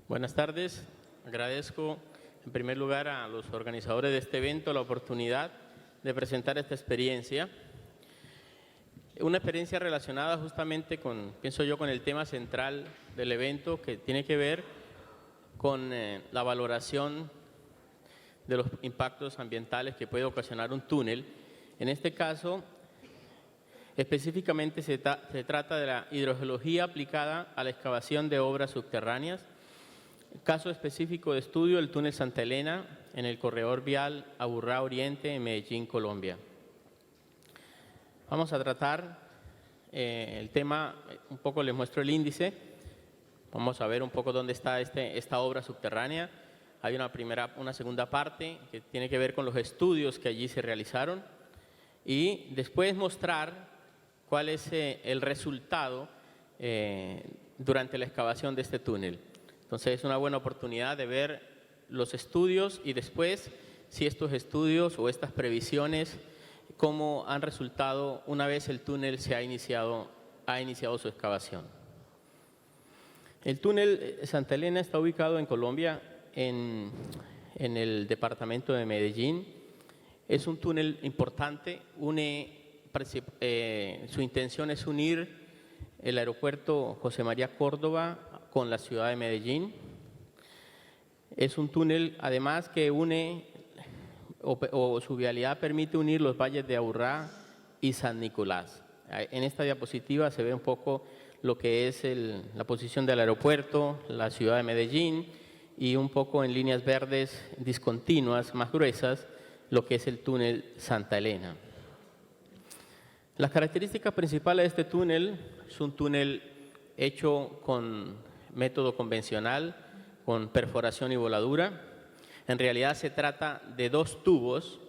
Buenas tardes. Agradezco en primer lugar a los organizadores de este evento la oportunidad de presentar esta experiencia. Una experiencia relacionada justamente con, pienso yo, con el tema central del evento, que tiene que ver con la valoración de los impactos ambientales que puede ocasionar un túnel. En este caso, específicamente se trata de la hidrogeología aplicada a la excavación de obras subterráneas. Caso específico de estudio, el túnel Santa Elena en el corredor vial Aburrá Oriente en Medellín, Colombia. Vamos a tratar el tema, un poco les muestro el índice. Vamos a ver un poco dónde está esta obra subterránea. Hay una segunda parte que tiene que ver con los estudios que allí se realizaron y después mostrar cuál es el resultado durante la excavación de este túnel. Entonces es una buena oportunidad de ver los estudios y después si estos estudios o estas previsiones cómo han resultado una vez el túnel ha iniciado su excavación. El túnel Santa Elena está ubicado en Colombia, en el departamento de Medellín. Es un túnel importante, su intención es unir el aeropuerto José María Córdoba con la ciudad de Medellín. Es un túnel además que une o su vialidad permite unir los valles de Aburrá y San Nicolás. En esta diapositiva se ve un poco lo que es la posición del aeropuerto, la ciudad de Medellín y un poco en líneas verdes discontinuas más gruesas lo que es el túnel Santa Elena. Las características principales de este túnel es un túnel hecho con método convencional, con perforación y voladura. En realidad se trata de dos tubos,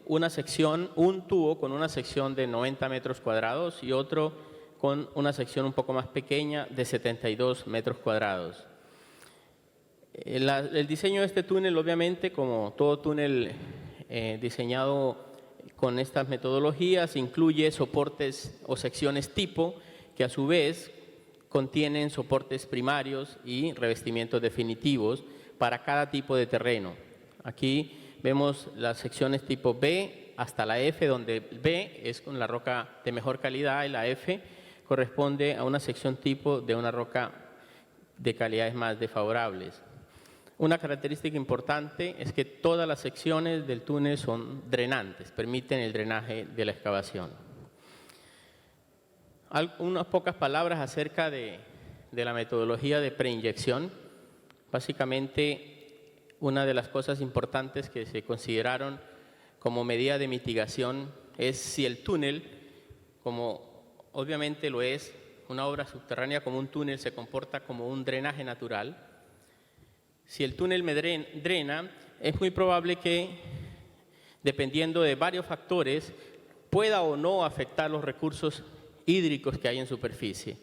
un tubo con una sección de 90 metros cuadrados y otro con una sección un poco más pequeña de 72 metros cuadrados. El diseño de este túnel, obviamente, como todo túnel diseñado con estas metodologías, incluye soportes o secciones tipo que a su vez contienen soportes primarios y revestimientos definitivos para cada tipo de terreno. Aquí vemos las secciones tipo B hasta la F, donde B es con la roca de mejor calidad y la F corresponde a una sección tipo de una roca de calidades más desfavorables. Una característica importante es que todas las secciones del túnel son drenantes, permiten el drenaje de la excavación. Unas pocas palabras acerca de la metodología de preinyección. Básicamente, una de las cosas importantes que se consideraron como medida de mitigación es si el túnel, como obviamente lo es, una obra subterránea como un túnel se comporta como un drenaje natural. Si el túnel me drena, es muy probable que, dependiendo de varios factores, pueda o no afectar los recursos hídricos que hay en superficie.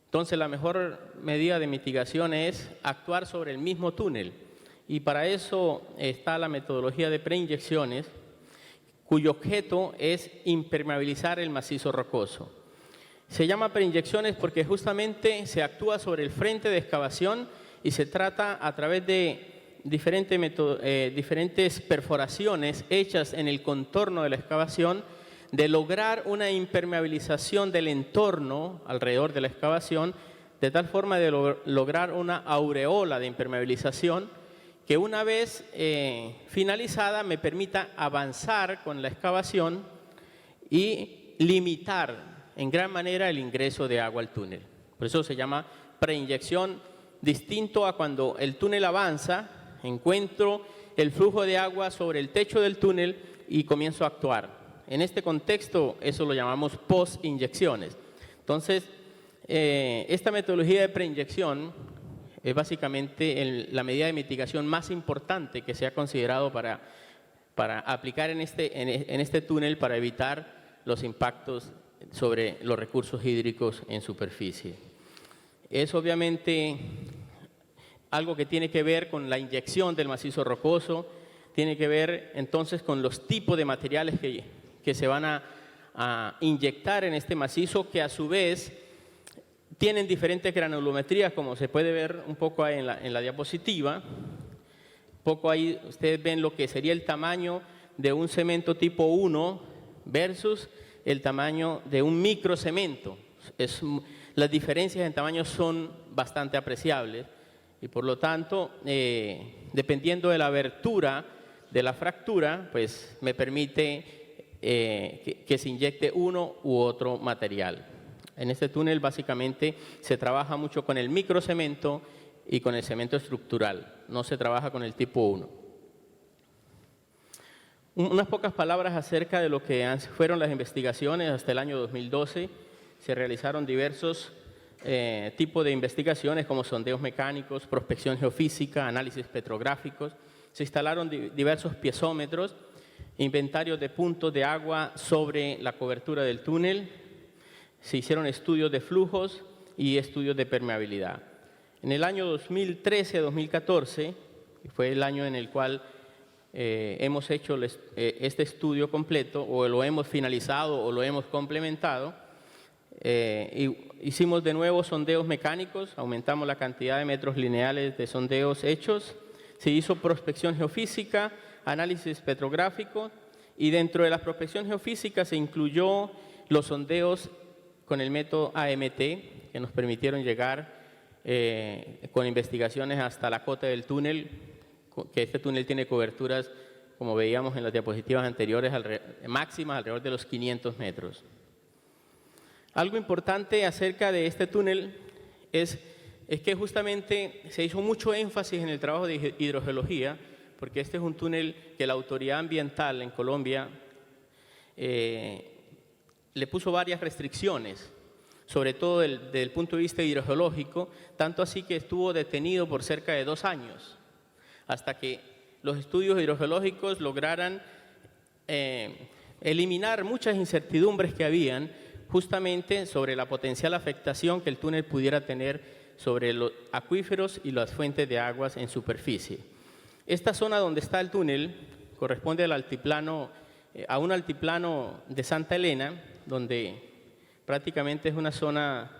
Entonces, la mejor medida de mitigación es actuar sobre el mismo túnel. Y para eso está la metodología de preinyecciones, cuyo objeto es impermeabilizar el macizo rocoso. Se llama preinyecciones porque justamente se actúa sobre el frente de excavación y se trata a través de diferentes perforaciones hechas en el contorno de la excavación de lograr una impermeabilización del entorno alrededor de la excavación, de tal forma de lograr una aureola de impermeabilización que una vez finalizada me permita avanzar con la excavación y limitar en gran manera el ingreso de agua al túnel. Por eso se llama preinyección, distinto a cuando el túnel avanza, encuentro el flujo de agua sobre el techo del túnel y comienzo a actuar. En este contexto, eso lo llamamos post-inyecciones. Entonces, esta metodología de preinyección es básicamente la medida de mitigación más importante que se ha considerado para aplicar en este túnel para evitar los impactos sobre los recursos hídricos en superficie. Es obviamente algo que tiene que ver con la inyección del macizo rocoso, tiene que ver entonces con los tipos de materiales que se van a inyectar en este macizo, que a su vez Tienen diferentes granulometrías, como se puede ver un poco ahí en la diapositiva. Un poco ahí ustedes ven lo que sería el tamaño de un cemento tipo 1 versus el tamaño de un microcemento. Las diferencias en tamaño son bastante apreciables y por lo tanto, dependiendo de la abertura de la fractura, pues me permite que se inyecte uno u otro material. En este túnel básicamente se trabaja mucho con el microcemento y con el cemento estructural, no se trabaja con el tipo 1. Unas pocas palabras acerca de lo que fueron las investigaciones hasta el año 2012. Se realizaron diversos tipos de investigaciones como sondeos mecánicos, prospección geofísica, análisis petrográficos. Se instalaron diversos piezómetros, inventarios de puntos de agua sobre la cobertura del túnel. Se hicieron estudios de flujos y estudios de permeabilidad. En el año 2013-2014, fue el año en el cual hemos hecho este estudio completo, o lo hemos finalizado o lo hemos complementado. Hicimos de nuevo sondeos mecánicos, aumentamos la cantidad de metros lineales de sondeos hechos. Se hizo prospección geofísica, análisis petrográfico, y dentro de la prospección geofísica se incluyó los sondeos con el método AMT, que nos permitieron llegar con investigaciones hasta la cota del túnel, que este túnel tiene coberturas, como veíamos en las diapositivas anteriores, máximas alrededor de los 500 metros. Algo importante acerca de este túnel es que justamente se hizo mucho énfasis en el trabajo de hidrogeología, porque este es un túnel que la autoridad ambiental en Colombia le puso varias restricciones, sobre todo desde el punto de vista hidrogeológico, tanto así que estuvo detenido por cerca de 2 años, hasta que los estudios hidrogeológicos lograran eliminar muchas incertidumbres que habían justamente sobre la potencial afectación que el túnel pudiera tener sobre los acuíferos y las fuentes de aguas en superficie. Esta zona donde está el túnel corresponde al altiplano, a un altiplano de Santa Elena, donde prácticamente es una zona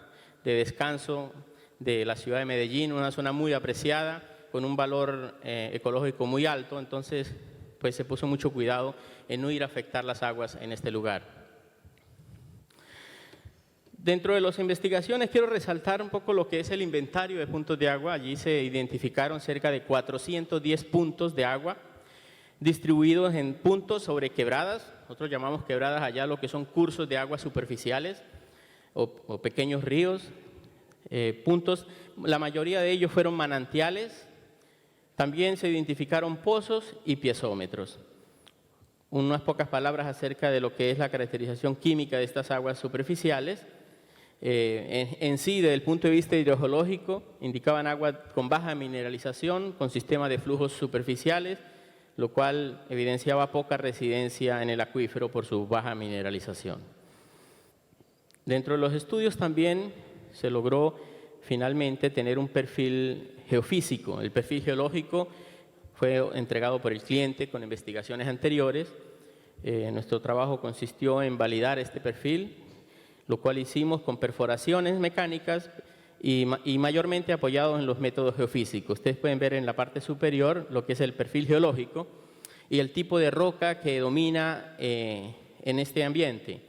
de descanso de la ciudad de Medellín, una zona muy apreciada, con un valor ecológico muy alto. Entonces pues se puso mucho cuidado en no ir a afectar las aguas en este lugar. Dentro de las investigaciones quiero resaltar un poco lo que es el inventario de puntos de agua. Allí se identificaron cerca de 410 puntos de agua distribuidos en puntos sobre quebradas. Nosotros llamamos quebradas allá lo que son cursos de aguas superficiales o pequeños ríos. Puntos, la mayoría de ellos fueron manantiales. También se identificaron pozos y piezómetros. Unas pocas palabras acerca de lo que es la caracterización química de estas aguas superficiales. En sí, desde el punto de vista hidrogeológico, indicaban agua con baja mineralización, con sistema de flujos superficiales, lo cual evidenciaba poca residencia en el acuífero por su baja mineralización. Dentro de los estudios también se logró finalmente tener un perfil geofísico. El perfil geológico fue entregado por el cliente con investigaciones anteriores. Nuestro trabajo consistió en validar este perfil, lo cual hicimos con perforaciones mecánicas y mayormente apoyados en los métodos geofísicos. Ustedes pueden ver en la parte superior lo que es el perfil geológico y el tipo de roca que domina en este ambiente.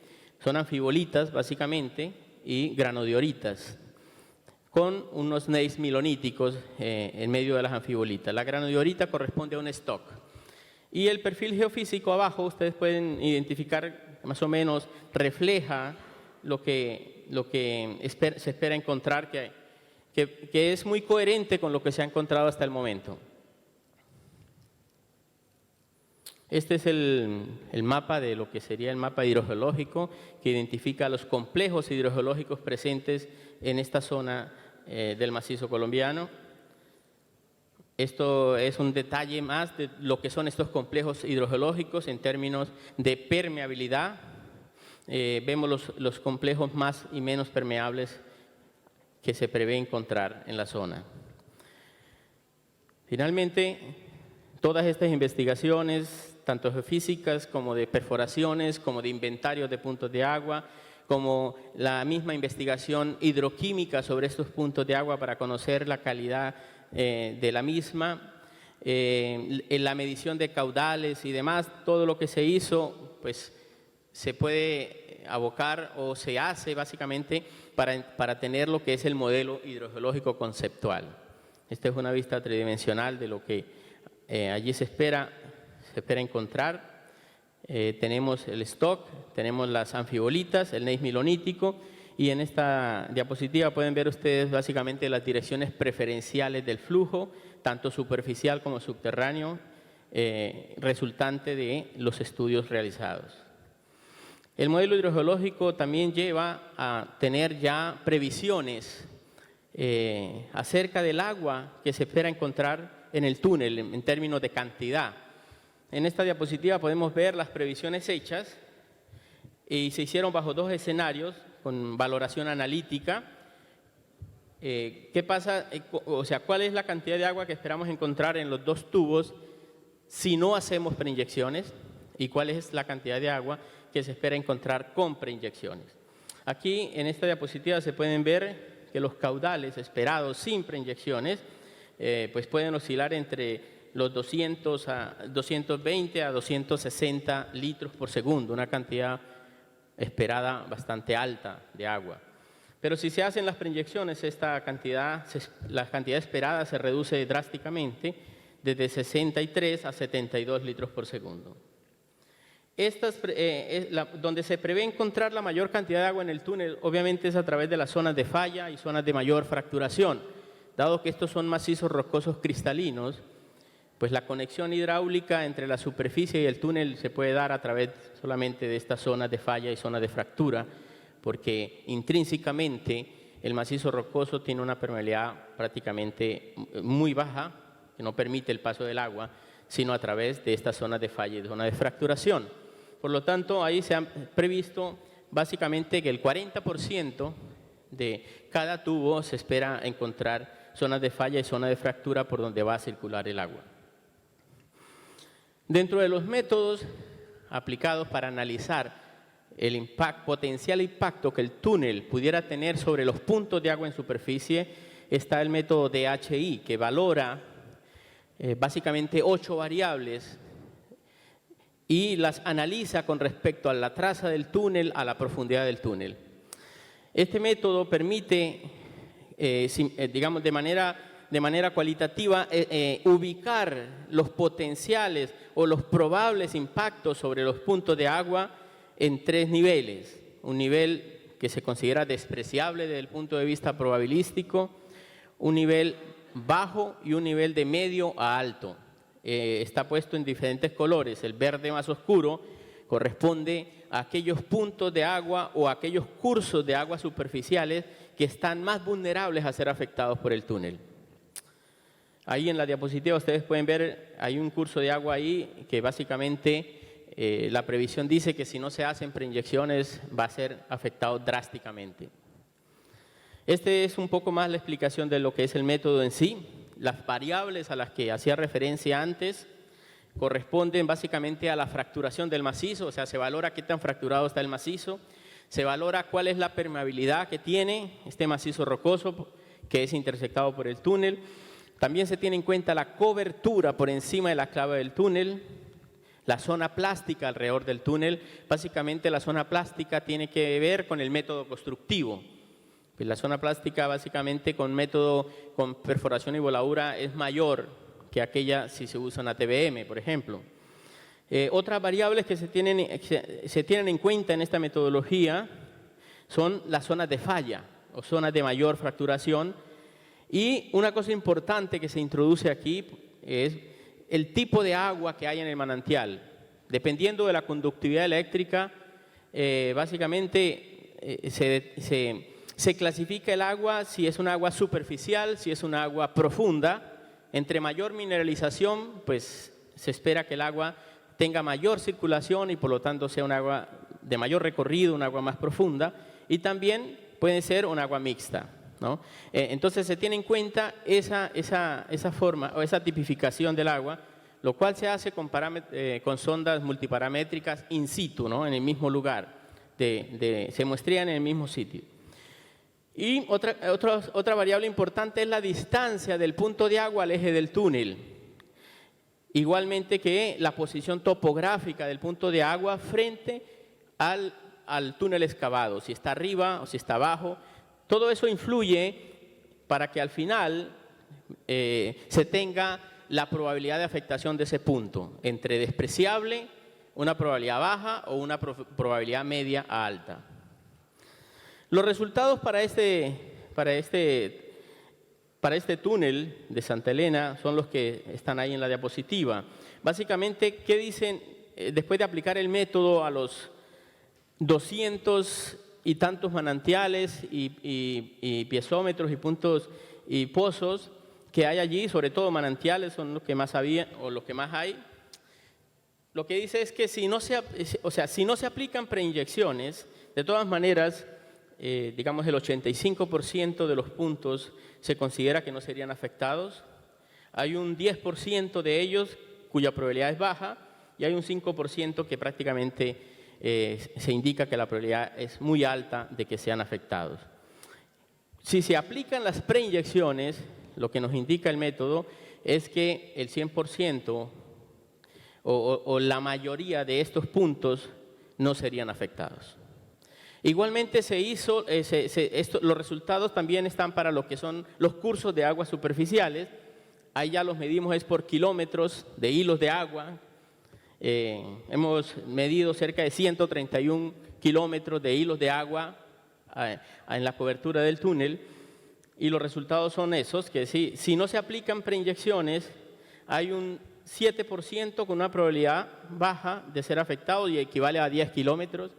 Son anfibolitas básicamente y granodioritas, con unos gneiss miloníticos en medio de las anfibolitas. La granodiorita corresponde a un stock. Y el perfil geofísico abajo, ustedes pueden identificar, más o menos refleja lo que se espera encontrar, que es muy coherente con lo que se ha encontrado hasta el momento. Este es el mapa de lo que sería el mapa hidrogeológico, que identifica los complejos hidrogeológicos presentes en esta zona del macizo colombiano. Esto es un detalle más de lo que son estos complejos hidrogeológicos en términos de permeabilidad. Vemos los complejos más y menos permeables que se prevé encontrar en la zona. Finalmente, todas estas investigaciones, tanto geofísicas como de perforaciones, como de inventarios de puntos de agua, como la misma investigación hidroquímica sobre estos puntos de agua para conocer la calidad de la misma, en la medición de caudales y demás. Todo lo que se hizo, pues se puede abocar o se hace básicamente para tener lo que es el modelo hidrogeológico conceptual. Esta es una vista tridimensional de lo que allí se espera encontrar. Tenemos el stock, tenemos las anfibolitas, el gneiss milonítico, y en esta diapositiva pueden ver ustedes básicamente las direcciones preferenciales del flujo, tanto superficial como subterráneo, resultante de los estudios realizados. El modelo hidrogeológico también lleva a tener ya previsiones acerca del agua que se espera encontrar en el túnel en términos de cantidad. En esta diapositiva podemos ver las previsiones hechas y se hicieron bajo dos escenarios con valoración analítica. ¿Qué pasa? O sea, ¿cuál es la cantidad de agua que esperamos encontrar en los dos tubos si no hacemos preinyecciones? ¿Y cuál es la cantidad de agua que se espera encontrar con preinyecciones? Aquí en esta diapositiva se pueden ver que los caudales esperados sin preinyecciones pues pueden oscilar entre los 220 a 260 litros por segundo, una cantidad esperada bastante alta de agua. Pero si se hacen las preinyecciones, la cantidad esperada se reduce drásticamente desde 63 a 72 litros por segundo. Donde se prevé encontrar la mayor cantidad de agua en el túnel, obviamente es a través de las zonas de falla y zonas de mayor fracturación. Dado que estos son macizos rocosos cristalinos, pues la conexión hidráulica entre la superficie y el túnel se puede dar a través solamente de estas zonas de falla y zonas de fractura, porque intrínsecamente el macizo rocoso tiene una permeabilidad prácticamente muy baja, que no permite el paso del agua, sino a través de estas zonas de falla y zonas de fracturación. Por lo tanto, ahí se ha previsto básicamente que el 40% de cada tubo se espera encontrar zonas de falla y zonas de fractura por donde va a circular el agua. Dentro de los métodos aplicados para analizar el potencial impacto que el túnel pudiera tener sobre los puntos de agua en superficie, está el método DHI, que valora básicamente 8 variables y las analiza con respecto a la traza del túnel, a la profundidad del túnel. Este método permite, digamos, de manera cualitativa, ubicar los potenciales o los probables impactos sobre los puntos de agua en 3 niveles. Un nivel que se considera despreciable desde el punto de vista probabilístico, un nivel bajo y un nivel de medio a alto. Está puesto en diferentes colores. El verde más oscuro corresponde a aquellos puntos de agua o aquellos cursos de agua superficiales que están más vulnerables a ser afectados por el túnel. Ahí en la diapositiva ustedes pueden ver, hay un curso de agua ahí que básicamente la previsión dice que si no se hacen preinyecciones va a ser afectado drásticamente. Este es un poco más la explicación de lo que es el método en sí. Las variables a las que hacía referencia antes corresponden básicamente a la fracturación del macizo, o sea, se valora qué tan fracturado está el macizo, se valora cuál es la permeabilidad que tiene este macizo rocoso que es intersectado por el túnel. También se tiene en cuenta la cobertura por encima de la clave del túnel, la zona plástica alrededor del túnel. Básicamente la zona plástica tiene que ver con el método constructivo. Pues la zona plástica básicamente con método con perforación y voladura es mayor que aquella si se usa una TBM, por ejemplo. Otras variables que se tienen en cuenta en esta metodología son las zonas de falla o zonas de mayor fracturación. Y una cosa importante que se introduce aquí es el tipo de agua que hay en el manantial. Dependiendo de la conductividad eléctrica, básicamente se clasifica el agua si es un agua superficial, si es un agua profunda. Entre mayor mineralización, pues se espera que el agua tenga mayor circulación y por lo tanto sea un agua de mayor recorrido, un agua más profunda. Y también puede ser un agua mixta, ¿no? Entonces se tiene en cuenta esa forma o esa tipificación del agua, lo cual se hace con sondas multiparamétricas in situ, ¿no? En el mismo lugar, se muestrean en el mismo sitio. Y otra variable importante es la distancia del punto de agua al eje del túnel. Igualmente que la posición topográfica del punto de agua frente al túnel excavado, si está arriba o si está abajo. Todo eso influye para que al final se tenga la probabilidad de afectación de ese punto, entre despreciable, una probabilidad baja o una probabilidad media a alta. Los resultados para este túnel de Santa Elena son los que están ahí en la diapositiva. Básicamente, ¿qué dicen después de aplicar el método a los 200 y tantos manantiales y piezómetros y puntos y pozos que hay allí? Sobre todo manantiales son los que más había o los que más hay. Lo que dice es que si no se aplican preinyecciones, de todas maneras, digamos el 85% de los puntos se considera que no serían afectados. Hay un 10% de ellos cuya probabilidad es baja y hay un 5% que prácticamente se indica que la probabilidad es muy alta de que sean afectados. Si se aplican las preinyecciones, lo que nos indica el método es que el 100% o la mayoría de estos puntos no serían afectados. Igualmente los resultados también están para lo que son los cursos de aguas superficiales. Ahí ya los medimos es por kilómetros de hilos de agua. Hemos medido cerca de 131 kilómetros de hilos de agua en la cobertura del túnel y los resultados son esos, que si no se aplican preinyecciones hay un 7% con una probabilidad baja de ser afectado y equivale a 10 kilómetros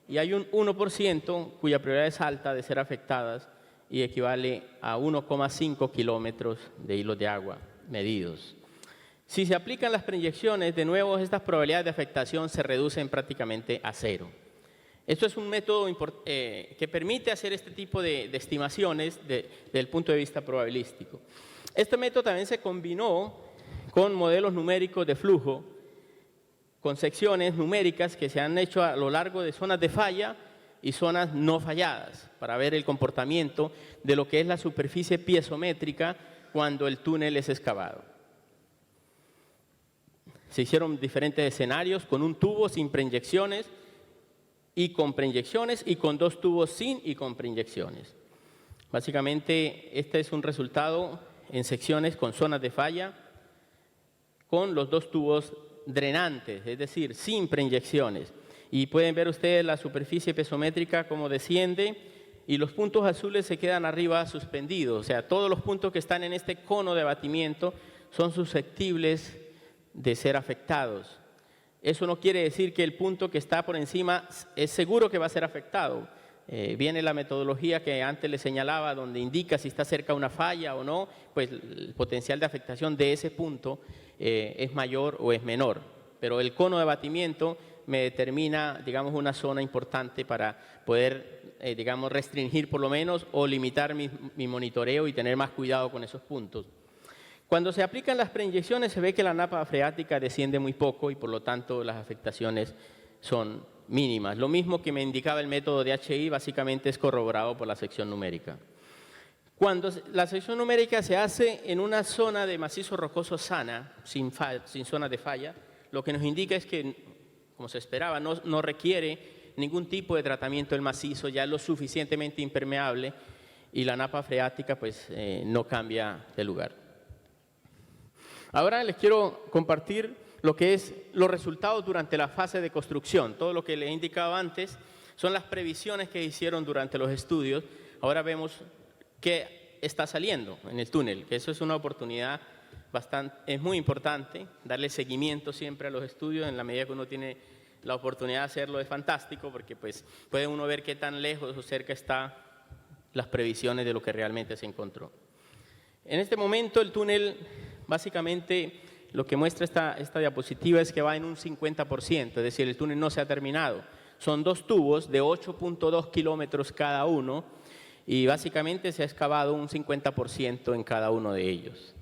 y hay un 1% cuya probabilidad es alta de ser afectadas y equivale a 1,5 kilómetros de hilos de agua medidos. Si se aplican las preinyecciones, de nuevo estas probabilidades de afectación se reducen prácticamente a cero. Esto es un método que permite hacer este tipo de estimaciones desde el punto de vista probabilístico. Este método también se combinó con modelos numéricos de flujo, con secciones numéricas que se han hecho a lo largo de zonas de falla y zonas no falladas, para ver el comportamiento de lo que es la superficie piezométrica cuando el túnel es excavado. Se hicieron diferentes escenarios con un tubo sin preinyecciones y con preinyecciones y con dos tubos sin y con preinyecciones. Básicamente este es un resultado en secciones con zonas de falla con los dos tubos drenantes, es decir, sin preinyecciones. Y pueden ver ustedes la superficie piezométrica como desciende y los puntos azules se quedan arriba suspendidos. O sea, todos los puntos que están en este cono de abatimiento son susceptibles de ser afectados. Eso no quiere decir que el punto que está por encima es seguro que va a ser afectado. Viene la metodología que antes les señalaba, donde indica si está cerca una falla o no, pues el potencial de afectación de ese punto es mayor o es menor. Pero el cono de abatimiento me determina, digamos, una zona importante para poder, digamos, restringir por lo menos o limitar mi monitoreo y tener más cuidado con esos puntos. Cuando se aplican las preinyecciones se ve que la napa freática desciende muy poco y por lo tanto las afectaciones son mínimas. Lo mismo que me indicaba el método de HI básicamente es corroborado por la sección numérica. Cuando la sección numérica se hace en una zona de macizo rocoso sana, sin zona de falla, lo que nos indica es que, como se esperaba, no requiere ningún tipo de tratamiento del macizo, ya es lo suficientemente impermeable y la napa freática pues, no cambia de lugar. Ahora les quiero compartir lo que es los resultados durante la fase de construcción. Todo lo que les he indicado antes son las previsiones que hicieron durante los estudios. Ahora vemos qué está saliendo en el túnel, que eso es una oportunidad es muy importante, darle seguimiento siempre a los estudios. En la medida que uno tiene la oportunidad de hacerlo es fantástico porque pues, puede uno ver qué tan lejos o cerca están las previsiones de lo que realmente se encontró. En este momento el túnel, básicamente lo que muestra esta diapositiva es que va en un 50%, es decir, el túnel no se ha terminado. Son dos tubos de 8.2 kilómetros cada uno y básicamente se ha excavado un 50% en cada uno de ellos.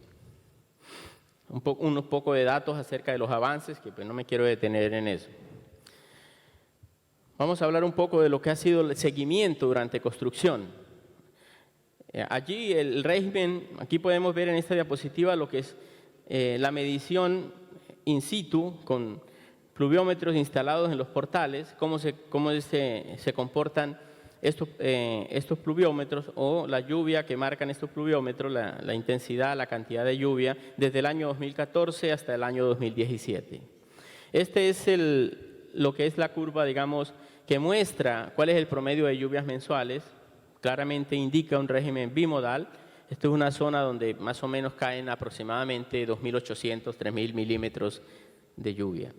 Unos pocos de datos acerca de los avances, que pues no me quiero detener en eso. vamos a hablar un poco de lo que ha sido el seguimiento durante construcción. Allí el régimen, aquí podemos ver en esta diapositiva lo que es la medición in situ con pluviómetros instalados en los portales, cómo se comportan estos pluviómetros o la lluvia que marcan estos pluviómetros, la intensidad, la cantidad de lluvia desde el año 2014 hasta el año 2017. Este es lo que es la curva, digamos, que muestra cuál es el promedio de lluvias mensuales. Claramente indica un régimen bimodal. Esto es una zona donde más o menos caen aproximadamente 2.800, 3.000 milímetros de lluvia.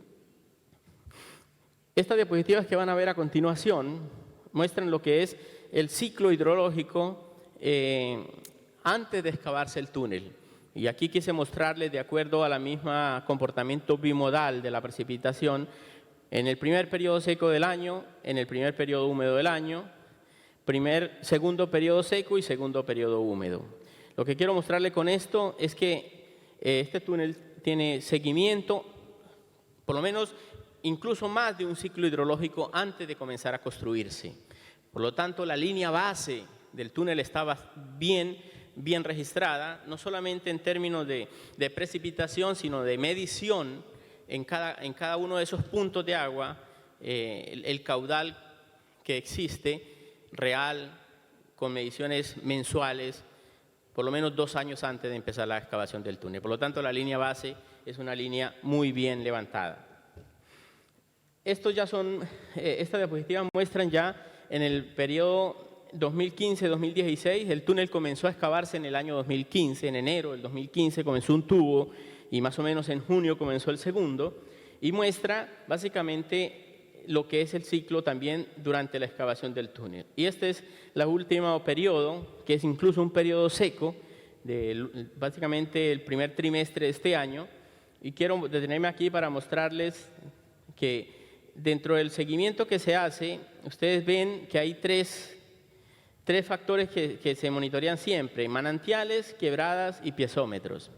Estas diapositivas que van a ver a continuación muestran lo que es el ciclo hidrológico antes de excavarse el túnel. Y aquí quise mostrarles, de acuerdo a la misma comportamiento bimodal de la precipitación, en el primer periodo seco del año, en el primer periodo húmedo del año, segundo periodo seco y segundo periodo húmedo. Lo que quiero mostrarle con esto es que este túnel tiene seguimiento, por lo menos incluso más de un ciclo hidrológico antes de comenzar a construirse. Por lo tanto, la línea base del túnel estaba bien registrada, no solamente en términos de precipitación, sino de medición en cada uno de esos puntos de agua, el caudal que existe real, con mediciones mensuales, por lo menos 2 años antes de empezar la excavación del túnel. Por lo tanto, la línea base es una línea muy bien levantada. Estas diapositivas muestran ya en el periodo 2015-2016, el túnel comenzó a excavarse en el año 2015, en enero del 2015 comenzó un tubo y más o menos en junio comenzó el segundo, y muestra básicamente lo que es el ciclo también durante la excavación del túnel. Y este es el último periodo, que es incluso un periodo seco, básicamente el primer trimestre de este año, y quiero detenerme aquí para mostrarles que dentro del seguimiento que se hace, ustedes ven que hay tres factores que se monitorean siempre: manantiales, quebradas y piezómetros.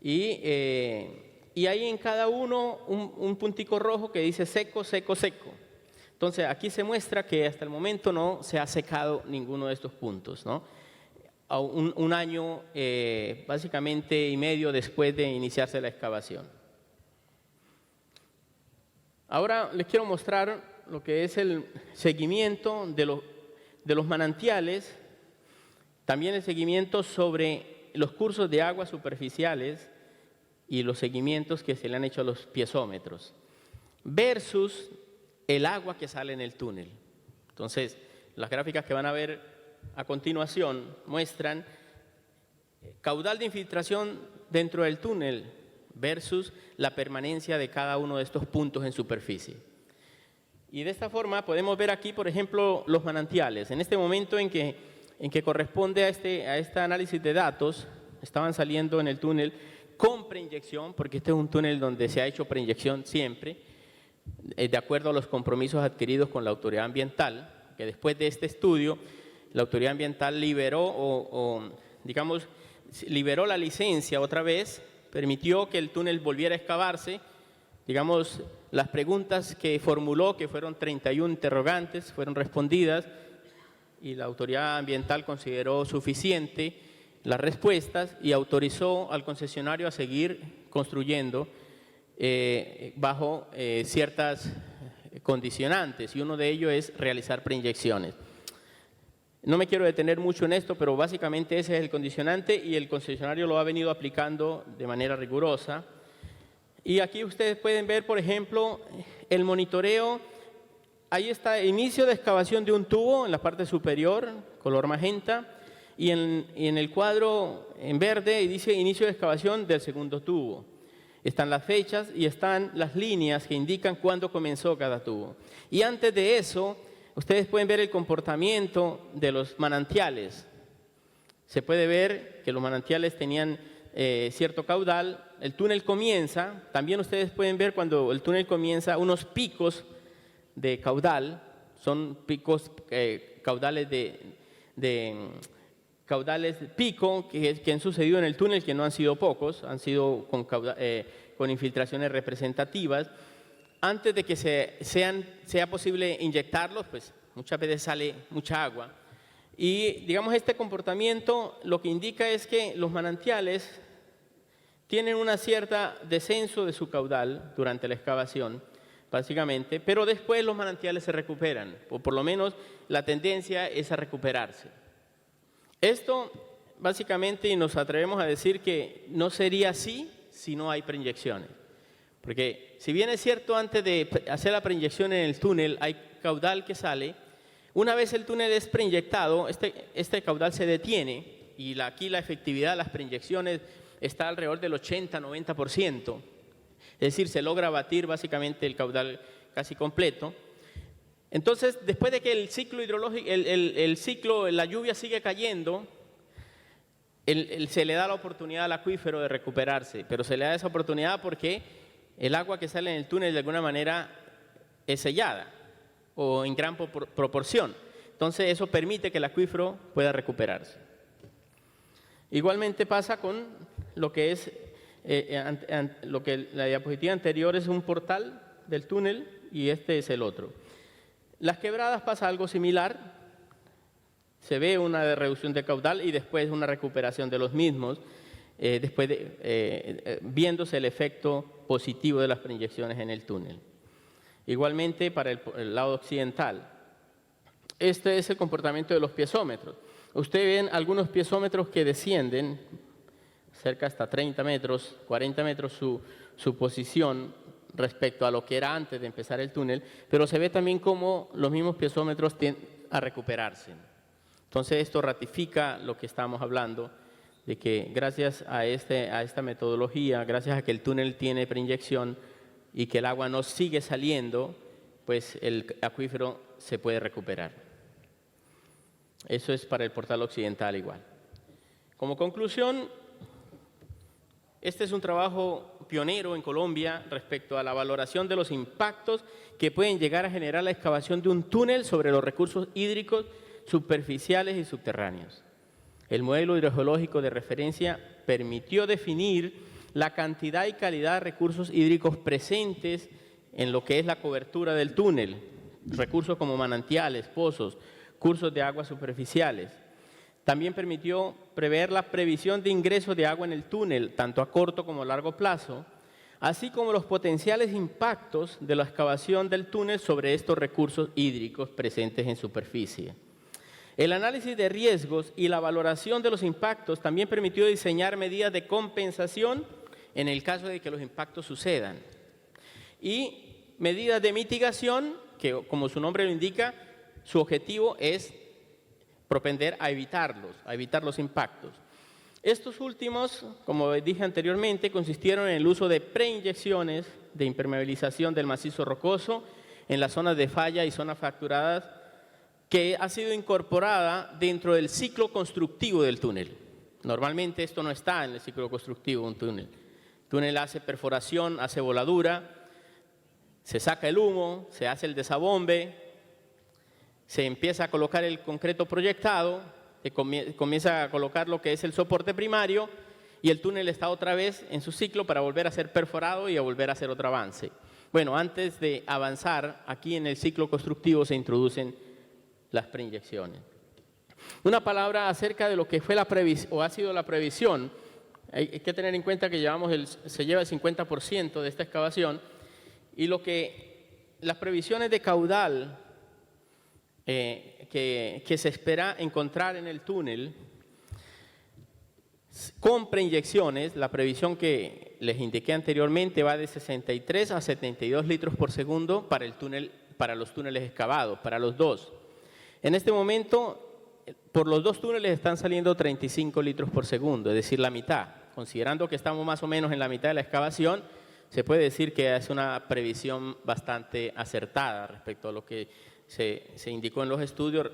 Y hay en cada uno un puntico rojo que dice seco, seco, seco. Entonces aquí se muestra que hasta el momento no se ha secado ninguno de estos puntos, ¿no? Un año básicamente y medio después de iniciarse la excavación. Ahora les quiero mostrar lo que es el seguimiento de los manantiales, también el seguimiento sobre los cursos de agua superficiales y los seguimientos que se le han hecho a los piezómetros, versus el agua que sale en el túnel. Entonces, las gráficas que van a ver a continuación muestran caudal de infiltración dentro del túnel versus la permanencia de cada uno de estos puntos en superficie. Y de esta forma podemos ver aquí, por ejemplo, los manantiales. En este momento en que corresponde a este análisis de datos, estaban saliendo en el túnel con preinyección, porque este es un túnel donde se ha hecho preinyección siempre, de acuerdo a los compromisos adquiridos con la autoridad ambiental, que después de este estudio, la autoridad ambiental liberó liberó la licencia otra vez, permitió que el túnel volviera a excavarse. Digamos, las preguntas que formuló, que fueron 31 interrogantes, fueron respondidas y la autoridad ambiental consideró suficiente las respuestas y autorizó al concesionario a seguir construyendo bajo ciertas condicionantes, y uno de ellos es realizar preinyecciones. No me quiero detener mucho en esto, pero básicamente ese es el condicionante y el concesionario lo ha venido aplicando de manera rigurosa. Y aquí ustedes pueden ver, por ejemplo, el monitoreo. Ahí está el inicio de excavación de un tubo en la parte superior, color magenta, y en el cuadro en verde dice inicio de excavación del segundo tubo. Están las fechas y están las líneas que indican cuándo comenzó cada tubo. Y antes de eso, ustedes pueden ver el comportamiento de los manantiales. Se puede ver que los manantiales tenían cierto caudal. El túnel comienza, también ustedes pueden ver cuando el túnel comienza unos picos de caudal, son picos, caudales caudales de pico que han sucedido en el túnel, que no han sido pocos, han sido con infiltraciones representativas. antes de que sea posible inyectarlos, pues muchas veces sale mucha agua. Y digamos, este comportamiento lo que indica es que los manantiales tienen una cierta descenso de su caudal durante la excavación, básicamente, pero después los manantiales se recuperan, o por lo menos la tendencia es a recuperarse. Esto básicamente nos atrevemos a decir que no sería así si no hay preinyecciones. Porque si bien es cierto, antes de hacer la preinyección en el túnel hay caudal que sale, una vez el túnel es preinyectado, este caudal se detiene y aquí la efectividad de las preinyecciones está alrededor del 80-90%. Es decir, se logra abatir básicamente el caudal casi completo. Entonces, después de que el ciclo hidrológico, la lluvia sigue cayendo, se le da la oportunidad al acuífero de recuperarse, pero se le da esa oportunidad porque el agua que sale en el túnel de alguna manera es sellada o en gran proporción. Entonces, eso permite que el acuífero pueda recuperarse. Igualmente pasa con lo que es la diapositiva anterior es un portal del túnel y este es el otro. Las quebradas pasa algo similar, se ve una reducción de caudal y después una recuperación de los mismos, viéndose el efecto positivo de las preinyecciones en el túnel. Igualmente para el lado occidental. Este es el comportamiento de los piezómetros. Ustedes ven algunos piezómetros que descienden cerca hasta 30 metros, 40 metros su posición respecto a lo que era antes de empezar el túnel, pero se ve también cómo los mismos piezómetros tienden a recuperarse. Entonces esto ratifica lo que estamos hablando, de que gracias a esta metodología, gracias a que el túnel tiene preinyección y que el agua no sigue saliendo, pues el acuífero se puede recuperar. Eso es para el portal occidental igual. Como conclusión, este es un trabajo pionero en Colombia respecto a la valoración de los impactos que pueden llegar a generar la excavación de un túnel sobre los recursos hídricos superficiales y subterráneos. El modelo hidrogeológico de referencia permitió definir la cantidad y calidad de recursos hídricos presentes en lo que es la cobertura del túnel, recursos como manantiales, pozos, cursos de aguas superficiales. También permitió prever la previsión de ingreso de agua en el túnel, tanto a corto como a largo plazo, así como los potenciales impactos de la excavación del túnel sobre estos recursos hídricos presentes en superficie. El análisis de riesgos y la valoración de los impactos también permitió diseñar medidas de compensación en el caso de que los impactos sucedan. Y medidas de mitigación, que como su nombre lo indica, su objetivo es propender a evitar los impactos. Estos últimos, como dije anteriormente, consistieron en el uso de preinyecciones de impermeabilización del macizo rocoso en las zonas de falla y zonas fracturadas, que ha sido incorporada dentro del ciclo constructivo del túnel. Normalmente esto no está en el ciclo constructivo de un túnel. El túnel hace perforación, hace voladura, se saca el humo, se hace el desabombe, se empieza a colocar el concreto proyectado, se comienza a colocar lo que es el soporte primario y el túnel está otra vez en su ciclo para volver a ser perforado y a volver a hacer otro avance. Bueno, antes de avanzar, aquí en el ciclo constructivo se introducen las preinyecciones. Una palabra acerca de lo que fue la previsión o ha sido la previsión. Hay que tener en cuenta que se lleva el 50% de esta excavación y las previsiones de caudal que se espera encontrar en el túnel con preinyecciones, la previsión que les indiqué anteriormente va de 63 a 72 litros por segundo para el túnel, para los túneles excavados, para los dos. En este momento, por los dos túneles están saliendo 35 litros por segundo, es decir, la mitad. Considerando que estamos más o menos en la mitad de la excavación, se puede decir que es una previsión bastante acertada respecto a lo que se indicó en los estudios,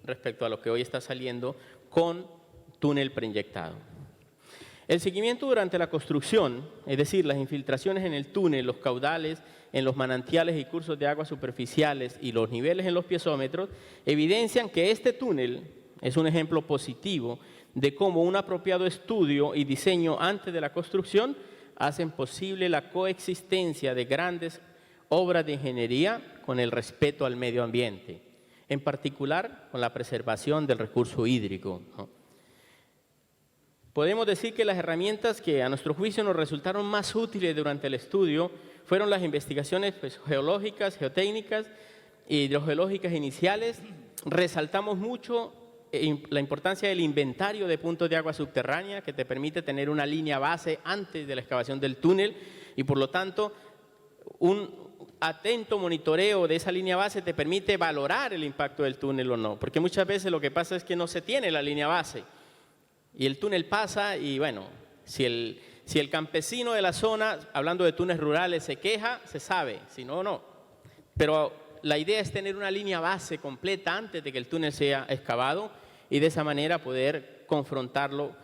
respecto a lo que hoy está saliendo con túnel preinyectado. El seguimiento durante la construcción, es decir, las infiltraciones en el túnel, los caudales en los manantiales y cursos de aguas superficiales y los niveles en los piezómetros, evidencian que este túnel es un ejemplo positivo de cómo un apropiado estudio y diseño antes de la construcción hacen posible la coexistencia de grandes obras de ingeniería con el respeto al medio ambiente, en particular con la preservación del recurso hídrico, ¿no? Podemos decir que las herramientas que a nuestro juicio nos resultaron más útiles durante el estudio fueron las investigaciones geológicas, geotécnicas y hidrogeológicas iniciales. Resaltamos mucho la importancia del inventario de puntos de agua subterránea, que te permite tener una línea base antes de la excavación del túnel y por lo tanto un atento monitoreo de esa línea base te permite valorar el impacto del túnel o no, porque muchas veces lo que pasa es que no se tiene la línea base y el túnel pasa y bueno, si el campesino de la zona, hablando de túneles rurales, se queja, se sabe, si no, no. Pero la idea es tener una línea base completa antes de que el túnel sea excavado y de esa manera poder confrontarlo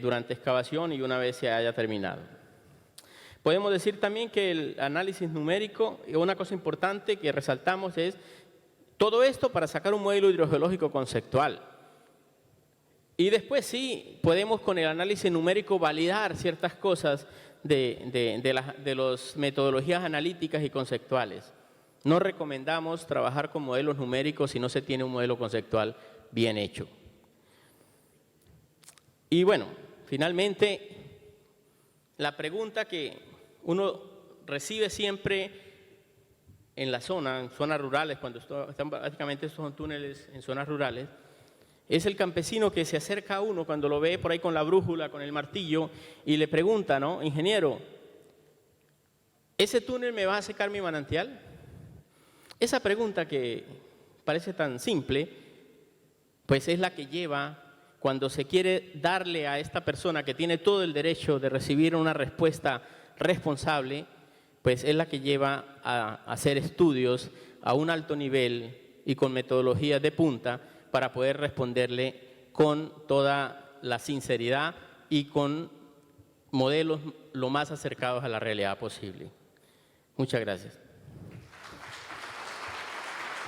durante excavación y una vez se haya terminado. Podemos decir también que el análisis numérico, una cosa importante que resaltamos es todo esto para sacar un modelo hidrogeológico conceptual. Y después sí, podemos con el análisis numérico validar ciertas cosas de las metodologías analíticas y conceptuales. No recomendamos trabajar con modelos numéricos si no se tiene un modelo conceptual bien hecho. Y bueno, finalmente, la pregunta que uno recibe siempre en la zona, en zonas rurales, cuando están básicamente estos son túneles en zonas rurales, es el campesino que se acerca a uno cuando lo ve por ahí con la brújula, con el martillo, y le pregunta, ¿no? Ingeniero, ¿ese túnel me va a secar mi manantial? Esa pregunta que parece tan simple, pues es la que lleva, cuando se quiere darle a esta persona que tiene todo el derecho de recibir una respuesta responsable, pues es la que lleva a hacer estudios a un alto nivel y con metodologías de punta para poder responderle con toda la sinceridad y con modelos lo más acercados a la realidad posible. Muchas gracias.